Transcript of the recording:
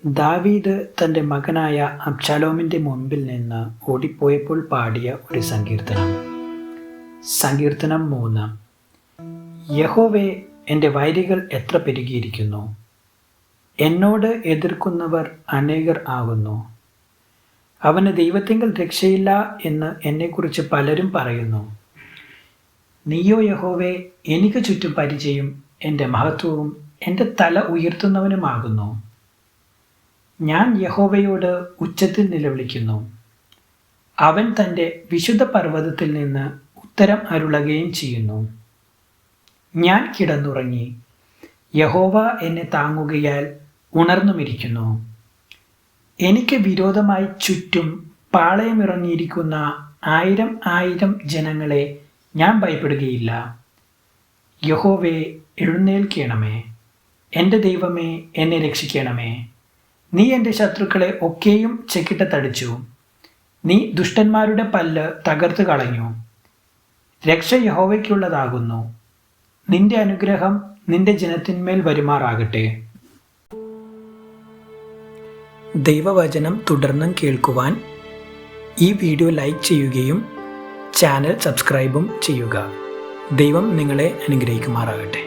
ദാവീദ് തൻ്റെ മകനായ അബ്ശാലോമിൻ്റെ മുൻപിൽ നിന്ന് ഓടിപ്പോയപ്പോൾ പാടിയ ഒരു സങ്കീർത്തനം. സങ്കീർത്തനം 3. യഹോവേ, എൻ്റെ വൈരികൾ എത്ര പെരുകിയിരിക്കുന്നു! എന്നോട് എതിർക്കുന്നവർ അനേകർ ആകുന്നു. അവന് ദൈവത്തിങ്കൽ രക്ഷയില്ല എന്ന് എന്നെക്കുറിച്ച് പലരും പറയുന്നു. നീയോ യഹോവേ, എനിക്ക് ചുറ്റും പരിചയം, എൻ്റെ മഹത്വവും എൻ്റെ തല ഉയർത്തുന്നവനുമാകുന്നു. ഞാൻ യഹോവയോട് ഉച്ചത്തിൽ നിലവിളിക്കുന്നു. അവൻ തൻ്റെ വിശുദ്ധ പർവ്വതത്തിൽ നിന്ന് ഉത്തരം അരുളുകയും ചെയ്യുന്നു. ഞാൻ കിടന്നുറങ്ങി, യഹോവ എന്നെ താങ്ങുകയാൽ ഉണർന്നുമിരിക്കുന്നു. എനിക്ക് വിരോധമായി ചുറ്റും പാളയമിറങ്ങിയിരിക്കുന്ന 1000 ജനങ്ങളെ ഞാൻ ഭയപ്പെടുകയില്ല. യഹോവേ, എഴുന്നേൽക്കണമേ. എൻ്റെ ദൈവമേ, എന്നെ രക്ഷിക്കണമേ. നീ എൻ്റെ ശത്രുക്കളെ ഒക്കെയും ചെക്കിട്ട തടിച്ചു. നീ ദുഷ്ടന്മാരുടെ പല്ല് തകർത്ത് കളഞ്ഞു. രക്ഷ യഹോവയ്ക്കുള്ളതാകുന്നു. നിന്റെ അനുഗ്രഹം നിന്റെ ജനത്തിന്മേൽ വരുമാറാകട്ടെ. ദൈവവചനം തുടർന്നും കേൾക്കുവാൻ ഈ വീഡിയോ ലൈക്ക് ചെയ്യുകയും ചാനൽ സബ്സ്ക്രൈബും ചെയ്യുക. ദൈവം നിങ്ങളെ അനുഗ്രഹിക്കുമാറാകട്ടെ.